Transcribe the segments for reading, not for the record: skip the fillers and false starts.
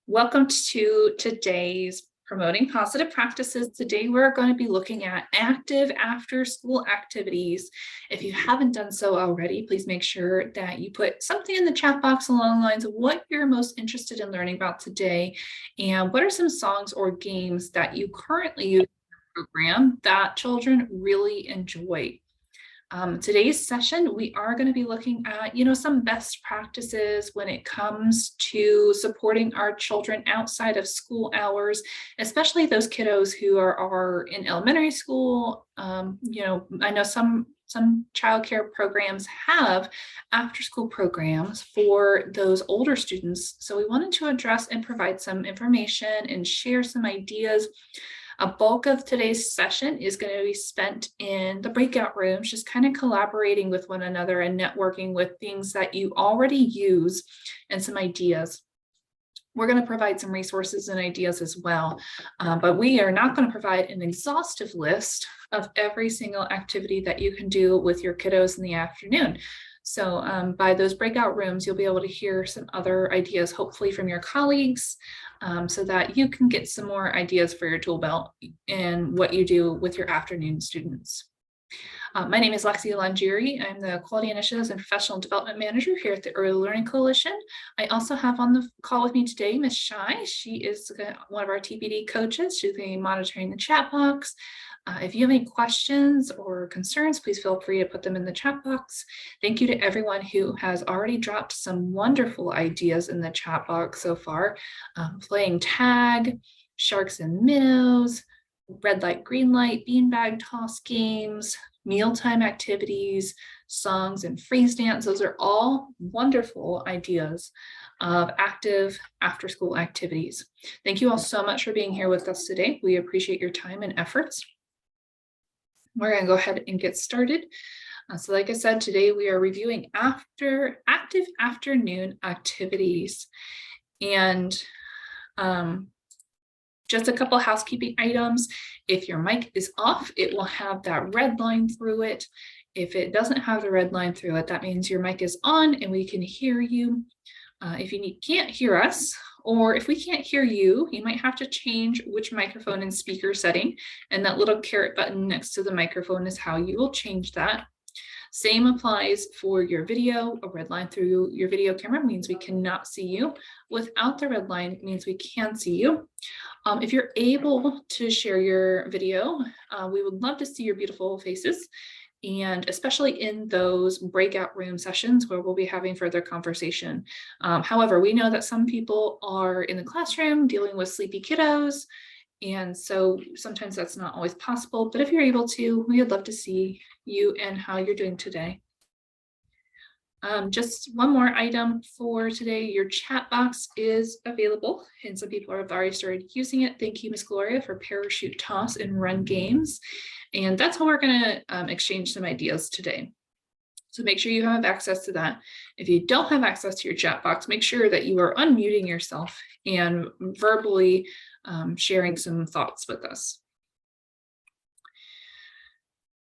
Welcome to today's Promoting Positive Practices. Today, we're going to be looking at active after-school activities. If you haven't done so already, please make sure that you put something in the chat box along the lines of what you're most interested in learning about today, and what are some songs or games that you currently use in the program that children really enjoy. Today's session, we are going to be looking at, some best practices when it comes to supporting our children outside of school hours, especially those kiddos who are in elementary school. I know some childcare programs have after-school programs for those older students. So we wanted to address and provide some information and share some ideas. A bulk of today's session is going to be spent in the breakout rooms, just kind of collaborating with one another and networking with things that you already use and some ideas. We're going to provide some resources and ideas as well, but we are not going to provide an exhaustive list of every single activity that you can do with your kiddos in the afternoon. So by those breakout rooms, you'll be able to hear some other ideas, hopefully from your colleagues, so that you can get some more ideas for your tool belt and what you do with your afternoon students. My name is Lexi Langiri. I'm the Quality Initiatives and Professional Development Manager here at the Early Learning Coalition. I also have on the call with me today, Ms. Shai. She is one of our TPD coaches. She's going to be monitoring the chat box. If you have any questions or concerns, please feel free to put them in the chat box. Thank you to everyone who has already dropped some wonderful ideas in the chat box so far. Playing tag, sharks and minnows, red light, green light, beanbag toss games, mealtime activities, songs and freeze dance. Those are all wonderful ideas of active after-school activities. Thank you all so much for being here with us today. We appreciate your time and efforts. We're going to go ahead and get started. So like I said, today we are reviewing active afternoon activities. And just a couple housekeeping items. If your mic is off, it will have that red line through it. If it doesn't have the red line through it, that means your mic is on and we can hear you. If you can't hear us, or if we can't hear you, you might have to change which microphone and speaker setting, and that little caret button next to the microphone is how you will change that. Same applies for your video. A red line through your video camera means we cannot see you. Without the red line, it means we can see you. If you're able to share your video, we would love to see your beautiful faces, and especially in those breakout room sessions where we'll be having further conversation. However, we know that some people are in the classroom dealing with sleepy kiddos, and so sometimes that's not always possible, but if you're able to, we would love to see you and how you're doing today. Just one more item for today. Your chat box is available, and some people have already started using it. Thank you, Ms. Gloria, for parachute toss and run games. And that's how we're going to exchange some ideas today. So make sure you have access to that. If you don't have access to your chat box, make sure that you are unmuting yourself and verbally sharing some thoughts with us.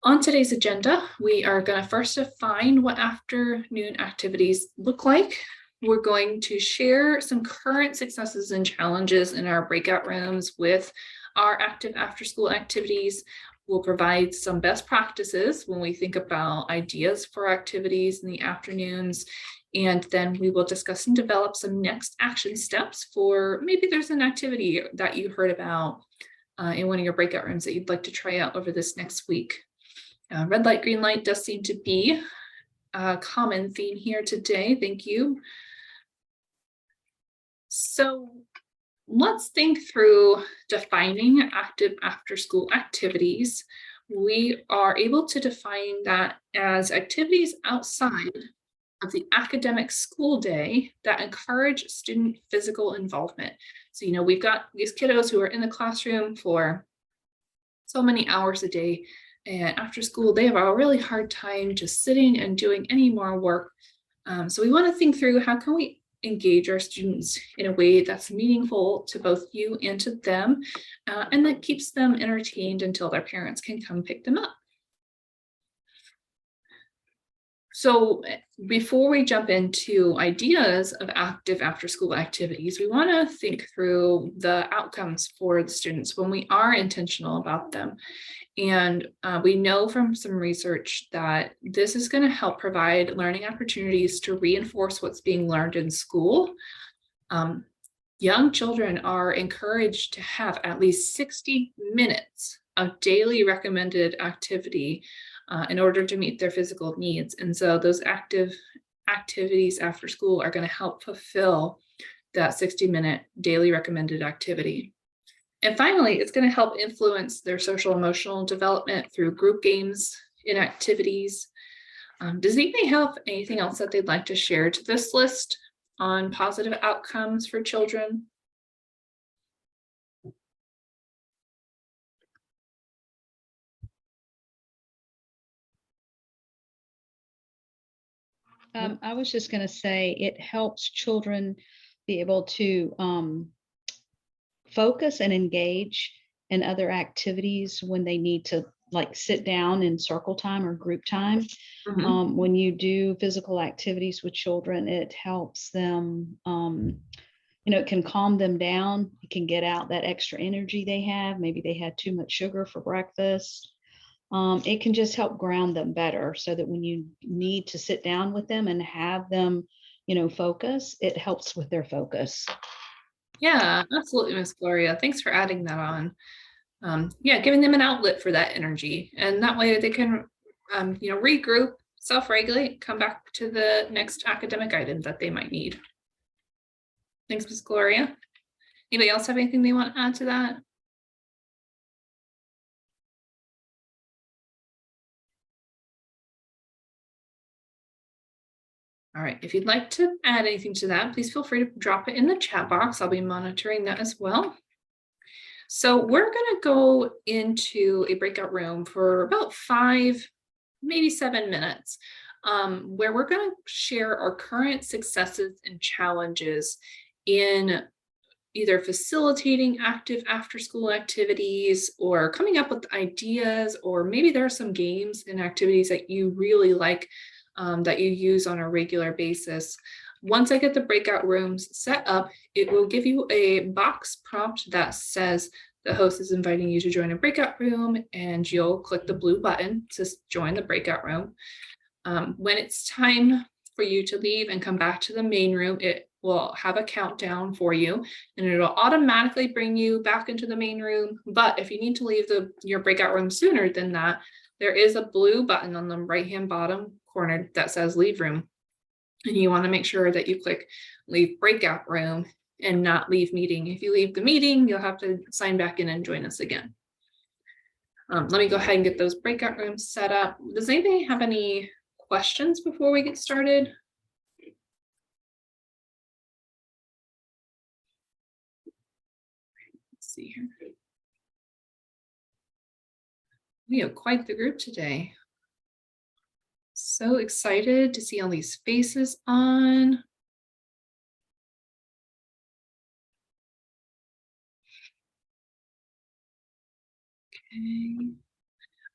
On today's agenda, we are going to first define what afternoon activities look like. We're going to share some current successes and challenges in our breakout rooms with our active after-school activities. We'll provide some best practices when we think about ideas for activities in the afternoons, and then we will discuss and develop some next action steps for maybe there's an activity that you heard about in one of your breakout rooms that you'd like to try out over this next week. Red light, green light does seem to be a common theme here today. Thank you. So let's think through defining active after-school activities. We are able to define that as activities outside of the academic school day that encourage student physical involvement. So, we've got these kiddos who are in the classroom for so many hours a day, and after school, they have a really hard time just sitting and doing any more work. So we want to think through how can we engage our students in a way that's meaningful to both you and to them, and that keeps them entertained until their parents can come pick them up. So before we jump into ideas of active after-school activities, we want to think through the outcomes for the students when we are intentional about them. And we know from some research that this is going to help provide learning opportunities to reinforce what's being learned in school. Young children are encouraged to have at least 60 minutes of daily recommended activity in order to meet their physical needs. And so those active activities after school are going to help fulfill that 60-minute daily recommended activity. And finally, it's going to help influence their social emotional development through group games and activities. Does anybody have anything else that they'd like to share to this list on positive outcomes for children? I was just going to say it helps children be able to focus and engage in other activities when they need to like sit down in circle time or group time. When you do physical activities with children, it helps them, it can calm them down. It can get out that extra energy they have. Maybe they had too much sugar for breakfast. It can just help ground them better so that when you need to sit down with them and have them, focus, it helps with their focus. Yeah, absolutely, Miss Gloria. Thanks for adding that on. Yeah, giving them an outlet for that energy. And that way they can, regroup, self-regulate, come back to the next academic item that they might need. Thanks, Miss Gloria. Anybody else have anything they want to add to that? All right, if you'd like to add anything to that, please feel free to drop it in the chat box. I'll be monitoring that as well. So we're going to go into a breakout room for about 5, maybe 7 minutes, where we're going to share our current successes and challenges in either facilitating active after-school activities or coming up with ideas, or maybe there are some games and activities that you really like that you use on a regular basis. Once I get the breakout rooms set up, it will give you a box prompt that says the host is inviting you to join a breakout room, and you'll click the blue button to join the breakout room. When it's time for you to leave and come back to the main room, it will have a countdown for you, and it'll automatically bring you back into the main room. But if you need to leave your breakout room sooner than that, there is a blue button on the right-hand bottom corner that says leave room. And you want to make sure that you click leave breakout room and not leave meeting. If you leave the meeting, you'll have to sign back in and join us again. Let me go ahead and get those breakout rooms set up. Does anybody have any questions before we get started? Let's see here. We have quite the group today. So excited to see all these faces on. Okay.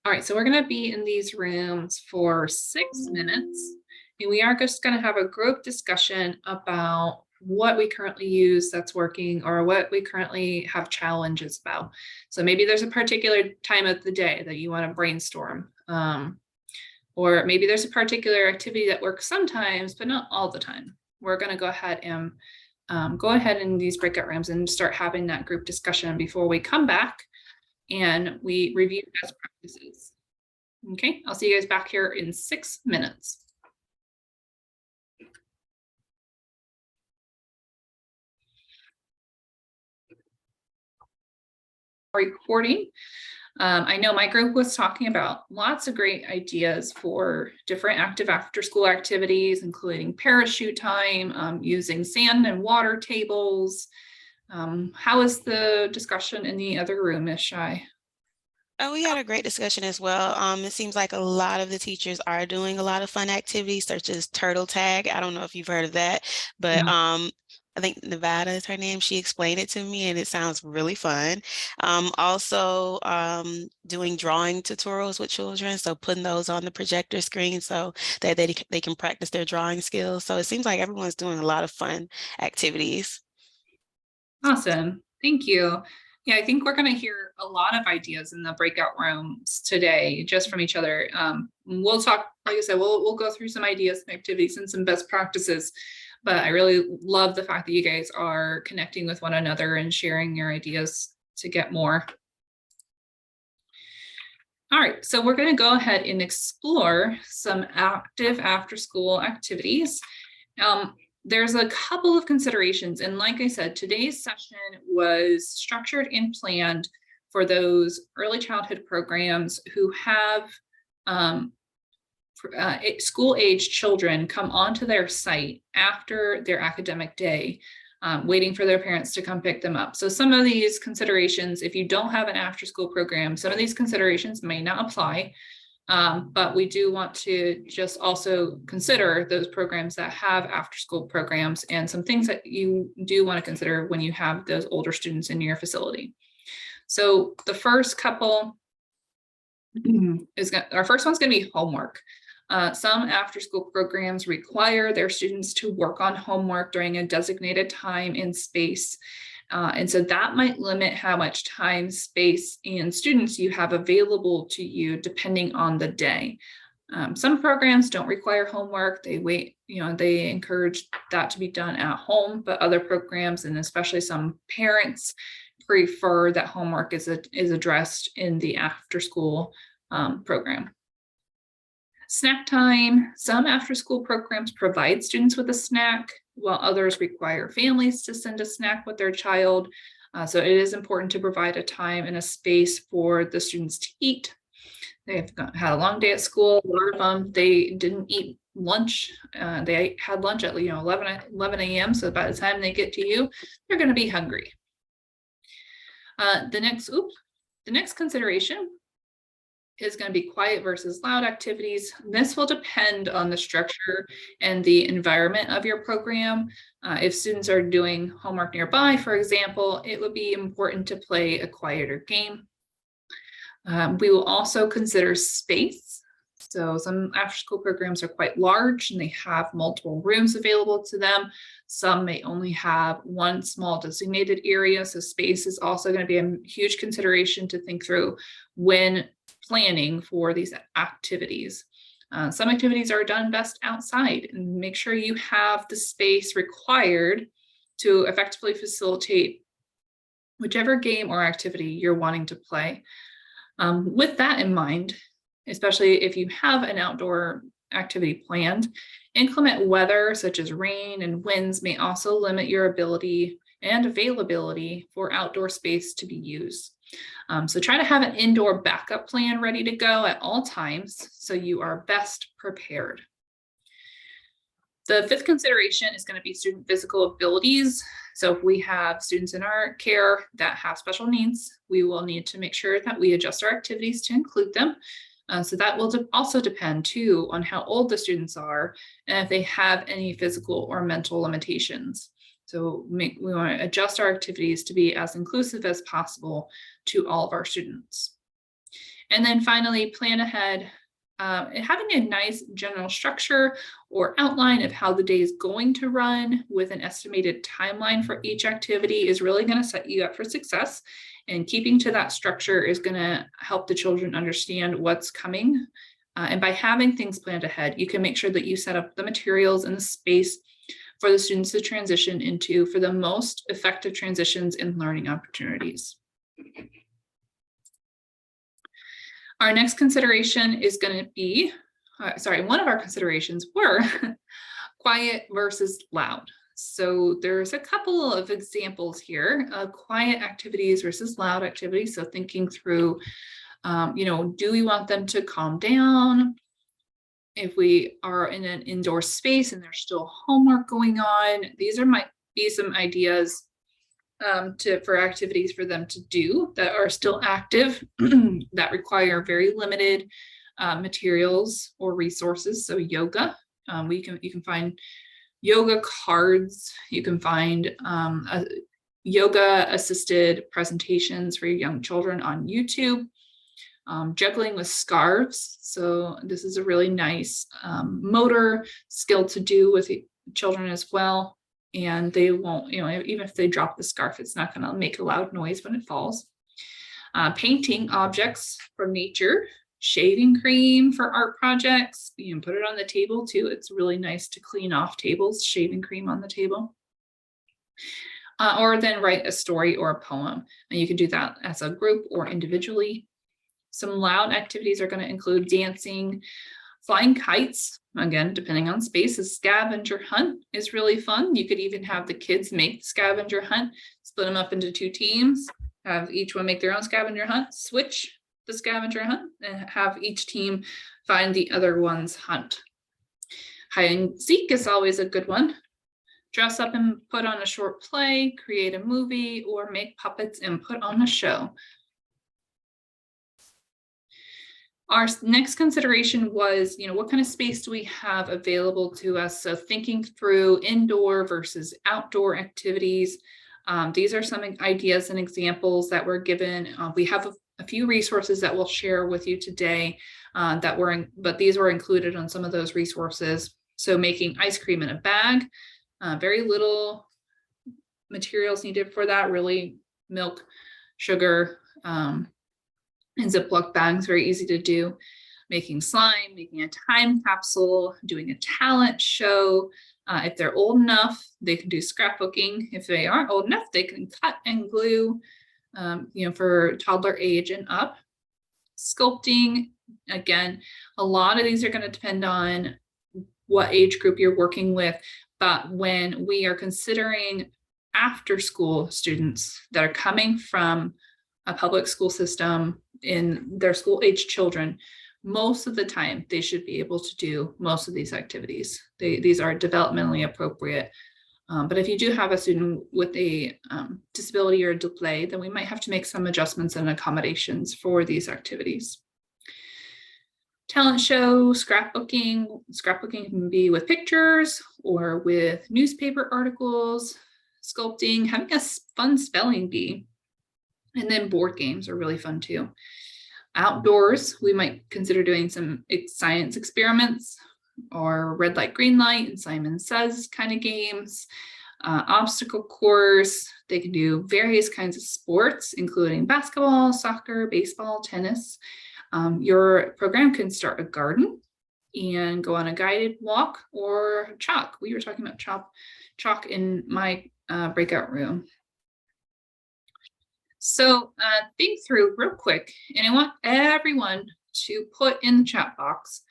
All right, so we're going to be in these rooms for 6 minutes, and we are just going to have a group discussion about what we currently use that's working or what we currently have challenges about. So maybe there's a particular time of the day that you want to brainstorm, or maybe there's a particular activity that works sometimes, but not all the time. We're going to go ahead in these breakout rooms and start having that group discussion before we come back and we review best practices. Okay, I'll see you guys back here in 6 minutes. Recording. I know my group was talking about lots of great ideas for different active after-school activities, including parachute time, using sand and water tables. How was the discussion in the other room, Ms. Shai? Oh, we had a great discussion as well. It seems like a lot of the teachers are doing a lot of fun activities such as turtle tag. I don't know if you've heard of that, but I think Nevada is her name. She explained it to me and it sounds really fun. Also, doing drawing tutorials with children. So putting those on the projector screen so that they can practice their drawing skills. So it seems like everyone's doing a lot of fun activities. Awesome. Thank you. Yeah, I think we're going to hear a lot of ideas in the breakout rooms today, just from each other. We'll talk, like I said, we'll go through some ideas and activities and some best practices. But I really love the fact that you guys are connecting with one another and sharing your ideas to get more. All right, so we're going to go ahead and explore some active after-school activities. There's a couple of considerations, and like I said, today's session was structured and planned for those early childhood programs who have school-age children come onto their site after their academic day, waiting for their parents to come pick them up. So some of these considerations, if you don't have an after-school program, some of these considerations may not apply. But we do want to just also consider those programs that have after-school programs and some things that you do want to consider when you have those older students in your facility. So the first couple our first one's going to be homework. Some after-school programs require their students to work on homework during a designated time and space. And so that might limit how much time, space, and students you have available to you depending on the day. Some programs don't require homework. They encourage that to be done at home, but other programs, and especially some parents, prefer that homework is addressed in the after-school program. Snack time. Some after-school programs provide students with a snack, while others require families to send a snack with their child. So it is important to provide a time and a space for the students to eat. They've had a long day at school. A lot of them, they didn't eat lunch. They had lunch at 11 a.m. So by the time they get to you, they're going to be hungry. The next consideration is going to be quiet versus loud activities. This will depend on the structure and the environment of your program. If students are doing homework nearby, for example, it would be important to play a quieter game. We will also consider space. So some after-school programs are quite large and they have multiple rooms available to them. Some may only have one small designated area. So space is also going to be a huge consideration to think through when planning for these activities. Some activities are done best outside, and make sure you have the space required to effectively facilitate whichever game or activity you're wanting to play. With that in mind, especially if you have an outdoor activity planned, inclement weather such as rain and winds may also limit your ability and availability for outdoor space to be used. So try to have an indoor backup plan ready to go at all times so you are best prepared. The fifth consideration is going to be student physical abilities. So if we have students in our care that have special needs, we will need to make sure that we adjust our activities to include them. So that will also depend too on how old the students are and if they have any physical or mental limitations. So we want to adjust our activities to be as inclusive as possible to all of our students. And then finally, plan ahead. Having a nice general structure or outline of how the day is going to run with an estimated timeline for each activity is really going to set you up for success. And keeping to that structure is going to help the children understand what's coming. And by having things planned ahead, you can make sure that you set up the materials and the space for the students to transition into for the most effective transitions and learning opportunities. Our next consideration is going to be, one of our considerations were quiet versus loud. So there's a couple of examples here of quiet activities versus loud activities. So thinking through, do we want them to calm down? If we are in an indoor space and there's still homework going on, might be some ideas for activities for them to do that are still active that require very limited materials or resources. So yoga, you can find yoga cards. You can find yoga assisted presentations for your young children on YouTube. Juggling with scarves. So this is a really nice motor skill to do with children as well. And they won't, even if they drop the scarf, it's not going to make a loud noise when it falls. Painting objects from nature, shaving cream for art projects. You can put it on the table too. It's really nice to clean off tables, shaving cream on the table. Or then write a story or a poem. And you can do that as a group or individually. Some loud activities are going to include dancing, flying kites. Again, depending on space, a scavenger hunt is really fun. You could even have the kids make the scavenger hunt, split them up into 2 teams, have each one make their own scavenger hunt, switch the scavenger hunt, and have each team find the other one's hunt. Hide and seek is always a good one. Dress up and put on a short play, create a movie, or make puppets and put on a show. Our next consideration was, what kind of space do we have available to us? So thinking through indoor versus outdoor activities. These are some ideas and examples that were given. We have a few resources that we'll share with you today but these were included on some of those resources. So making ice cream in a bag, very little materials needed for that, really milk, sugar, and Ziploc bags, very easy to do. Making slime, making a time capsule, doing a talent show. If they're old enough, they can do scrapbooking. If they aren't old enough, they can cut and glue, for toddler age and up. Sculpting, again, a lot of these are going to depend on what age group you're working with. But when we are considering after school students that are coming from a public school system in their school age children, most of the time they should be able to do most of these activities. These are developmentally appropriate. But if you do have a student with a disability or a delay, then we might have to make some adjustments and accommodations for these activities. Talent show, scrapbooking. Scrapbooking can be with pictures or with newspaper articles. Sculpting, having a fun spelling bee. And then board games are really fun too. Outdoors, we might consider doing some science experiments or red light, green light, and Simon Says kind of games. Obstacle course, they can do various kinds of sports, including basketball, soccer, baseball, tennis. Your program can start a garden and go on a guided walk or chalk. We were talking about chalk in my breakout room. So think through real quick, and I want everyone to put in the chat box.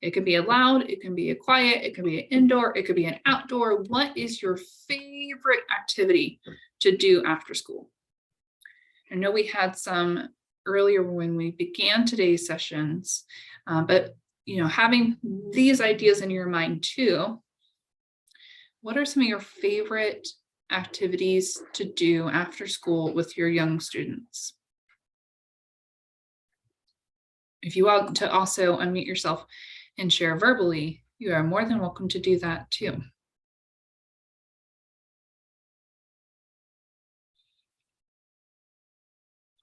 It can be a loud, it can be a quiet, it can be an indoor, it could be an outdoor. What is your favorite activity to do after school? I know we had some earlier when we began today's sessions, but having these ideas in your mind too, what are some of your favorite activities to do after school with your young students? If you want to also unmute yourself and share verbally, you are more than welcome to do that too.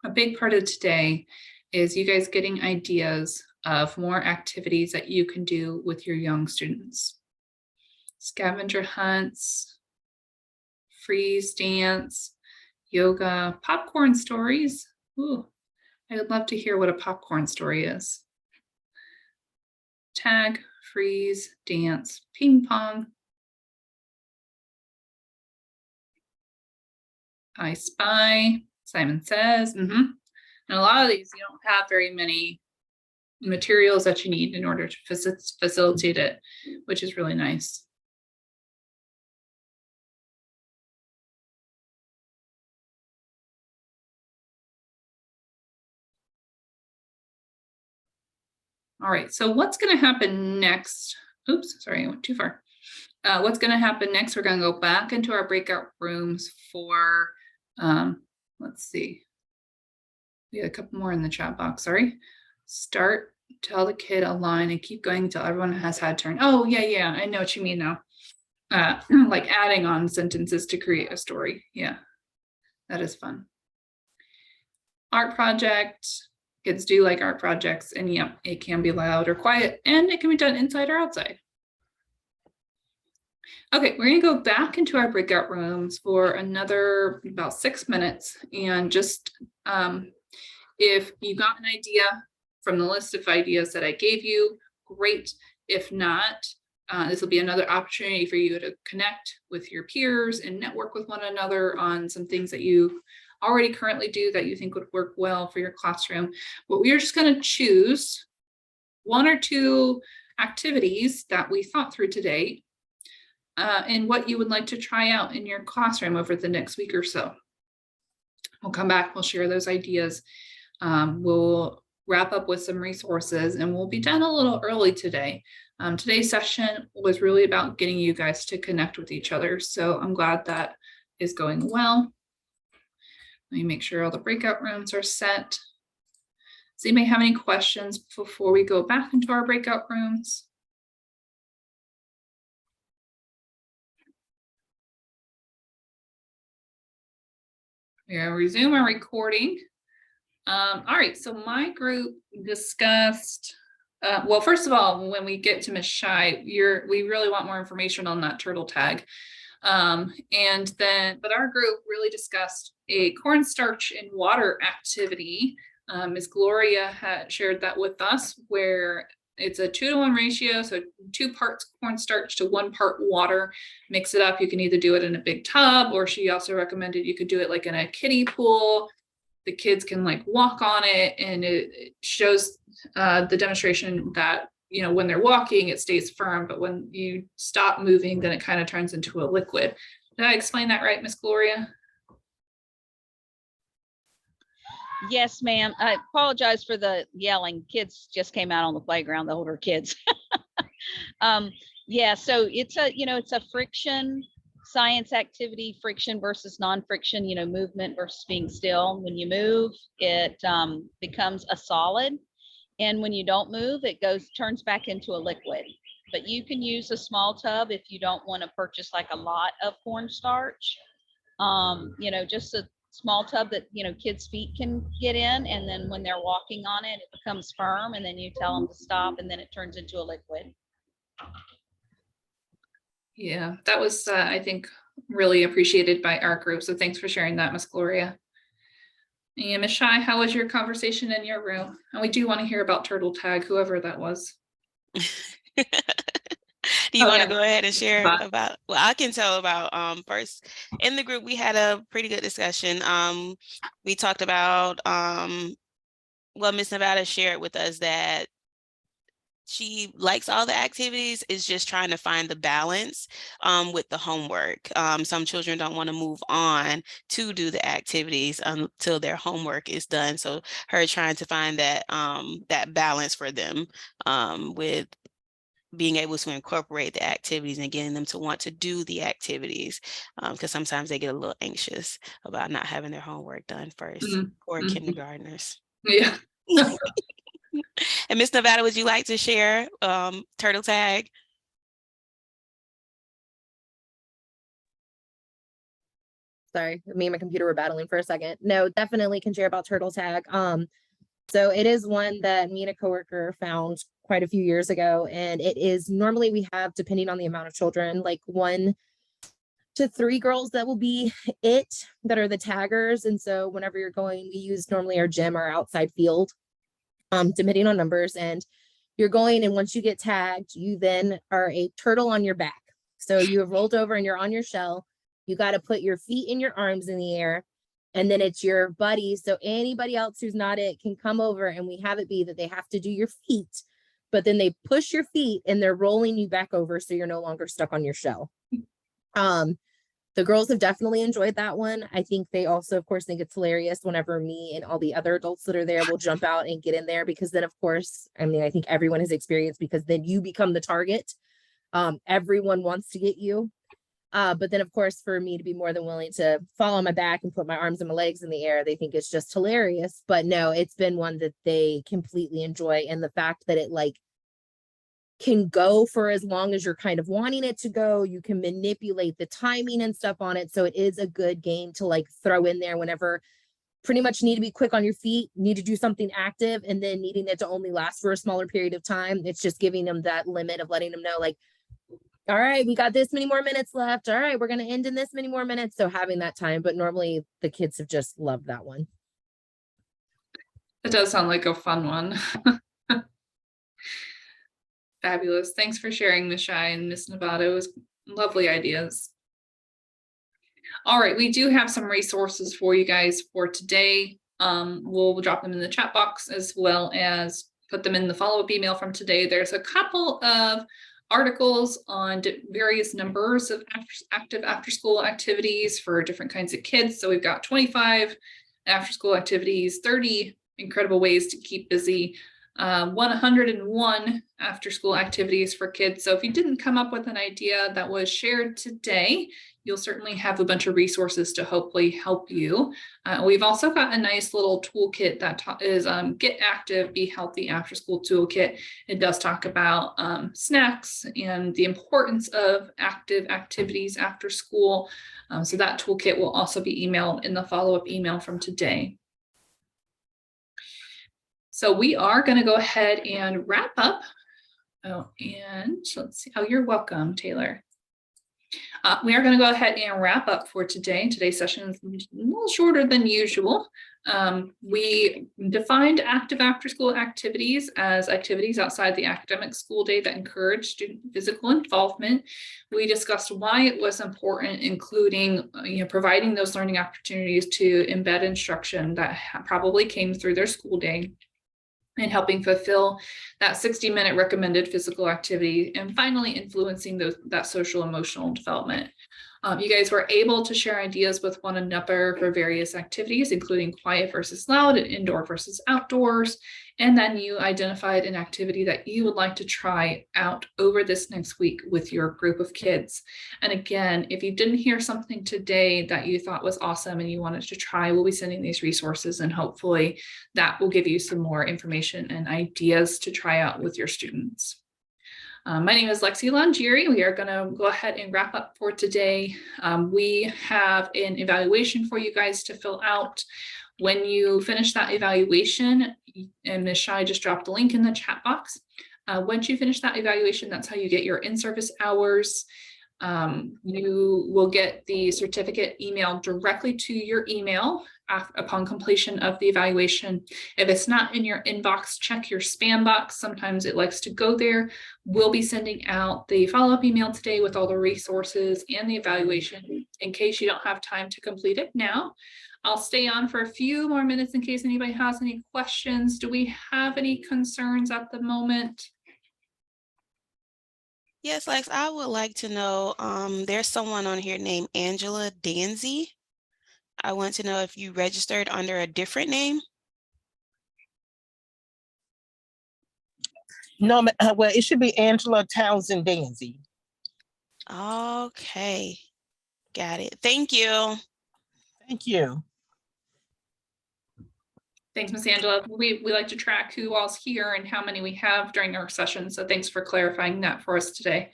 A big part of today is you guys getting ideas of more activities that you can do with your young students. Scavenger hunts, freeze dance, yoga, popcorn stories. Ooh, I would love to hear what a popcorn story is. Tag, freeze, dance, ping pong. I Spy, Simon Says. And a lot of these, you don't have very many materials that you need in order to facilitate it, which is really nice. All right, so what's going to happen next? Oops, sorry, I went too far. What's going to happen next? We're going to go back into our breakout rooms for, let's see. We had a couple more in the chat box, sorry. Start, tell the kid a line and keep going until everyone has had turn. Oh, yeah, I know what you mean now. like adding on sentences to create a story. Yeah, that is fun. Art project. Kids do like art projects, and yeah, it can be loud or quiet, and it can be done inside or outside. Okay, we're gonna go back into our breakout rooms for another about 6 minutes, and just if you got an idea from the list of ideas that I gave you, great. If not, this will be another opportunity for you to connect with your peers and network with one another on some things that you already currently do that you think would work well for your classroom. But we are just going to choose 1 or 2 activities that we thought through today, and what you would like to try out in your classroom over the next week or so. We'll come back, we'll share those ideas. We'll wrap up with some resources, and we'll be done a little early today. Today's session was really about getting you guys to connect with each other. So I'm glad that is going well. Let me make sure all the breakout rooms are set. Does anybody have any questions before we go back into our breakout rooms? We're going to resume our recording. All right, so my group discussed, well, first of all, when we get to Ms. Shy, we really want more information on that turtle tag. But our group really discussed a cornstarch and water activity. Ms. Gloria had shared that with us, where it's a 2-to-1 ratio, so 2 parts cornstarch to 1 part water. Mix it up. You can either do it in a big tub, or she also recommended you could do it like in a kiddie pool. The kids can like walk on it, and it shows the demonstration that, you know, when they're walking, it stays firm, but when you stop moving, then it kind of turns into a liquid. Did I explain that right, Miss Gloria? Yes, ma'am. I apologize for the yelling. Kids just came out on the playground, the older kids. Yeah, so it's a friction science activity, friction versus non-friction, movement versus being still. When you move, it becomes a solid. And when you don't move, it turns back into a liquid. But you can use a small tub if you don't want to purchase like a lot of cornstarch. Just a small tub that, kids' feet can get in. And then when they're walking on it, it becomes firm. And then you tell them to stop, and then it turns into a liquid. Yeah, that was, I think, really appreciated by our group. So thanks for sharing that, Miss Gloria. And Ms. Shy, how was your conversation in your room? And we do want to hear about turtle tag, whoever that was. Do you want to go ahead and share about, well, I can tell about, first in the group, we had a pretty good discussion. We talked about, well, Miss Nevada shared with us that she likes all the activities, is just trying to find the balance with the homework. Some children don't want to move on to do the activities until their homework is done. So her trying to find that that balance for them with being able to incorporate the activities and getting them to want to do the activities, because sometimes they get a little anxious about not having their homework done first, or kindergartners. Yeah. And Miss Nevada, would you like to share turtle tag? Sorry, me and my computer were battling for a second. No, definitely can share about turtle tag. So it is one that me and a coworker found quite a few years ago, and it is normally we have, depending on the amount of children, like 1 to 3 girls that will be that are the taggers. And so whenever you're going, we use normally our gym or outside field, depending on numbers, and you're going, and once you get tagged, you then are a turtle on your back. So you have rolled over and you're on your shell. You got to put your feet and your arms in the air, and then it's your buddy. So anybody else who's not it can come over, and we have it be that they have to do your feet, but then they push your feet and they're rolling you back over, so you're no longer stuck on your shell. The girls have definitely enjoyed that one. I think they also, of course, think it's hilarious whenever me and all the other adults that are there will jump out and get in there, because then, of course, I mean, I think everyone has experienced, because then you become the target. Everyone wants to get you. But then, of course, for me to be more than willing to fall on my back and put my arms and my legs in the air, they think it's just hilarious. But no, it's been one that they completely enjoy. And the fact that it like can go for as long as you're kind of wanting it to go. You can manipulate the timing and stuff on it. So it is a good game to like throw in there whenever pretty much need to be quick on your feet, need to do something active, and then needing it to only last for a smaller period of time. It's just giving them that limit of letting them know, like, all right, we got this many more minutes left. All right, we're going to end in this many more minutes. So having that time, but normally the kids have just loved that one. It does sound like a fun one. Fabulous. Thanks for sharing, Ms. Shai and Ms. Nevada. It was lovely ideas. All right, we do have some resources for you guys for today. We'll drop them in the chat box as well as put them in the follow-up email from today. There's a couple of articles on various numbers of active after-school activities for different kinds of kids. So we've got 25 after-school activities, 30 incredible ways to keep busy, 101 after-school activities for kids. So if you didn't come up with an idea that was shared today, you'll certainly have a bunch of resources to hopefully help you. We've also got a nice little toolkit that is Get Active, Be Healthy After School Toolkit. It does talk about snacks and the importance of active activities after school. So that toolkit will also be emailed in the follow-up email from today. So we are going to go ahead and wrap up. Oh, and let's see. Oh, you're welcome, Taylor. We are going to go ahead and wrap up for today. Today's session is a little shorter than usual. We defined active after-school activities as activities outside the academic school day that encourage student physical involvement. We discussed why it was important, including providing those learning opportunities to embed instruction that probably came through their school day, and helping fulfill that 60-minute recommended physical activity, and finally influencing that social emotional development. You guys were able to share ideas with one another for various activities, including quiet versus loud and indoor versus outdoors. And then you identified an activity that you would like to try out over this next week with your group of kids. And again, if you didn't hear something today that you thought was awesome and you wanted to try, we'll be sending these resources, and hopefully that will give you some more information and ideas to try out with your students. My name is Lexi Langiri. We are going to go ahead and wrap up for today. We have an evaluation for you guys to fill out. When you finish that evaluation, and Ms. Shai just dropped the link in the chat box. Once you finish that evaluation, that's how you get your in-service hours. You will get the certificate emailed directly to your email upon completion of the evaluation. If it's not in your inbox, check your spam box. Sometimes it likes to go there. We'll be sending out the follow-up email today with all the resources and the evaluation in case you don't have time to complete it now. I'll stay on for a few more minutes in case anybody has any questions. Do we have any concerns at the moment? Yes, Lex, I would like to know, there's someone on here named Angela Danzy. I want to know if you registered under a different name. No, well, it should be Angela Townsend Danzy. Okay, got it. Thank you. Thank you. Thanks, Ms. Angela. We like to track who all's here and how many we have during our session. So thanks for clarifying that for us today.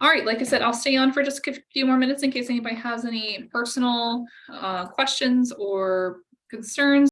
All right, like I said, I'll stay on for just a few more minutes in case anybody has any personal questions or concerns.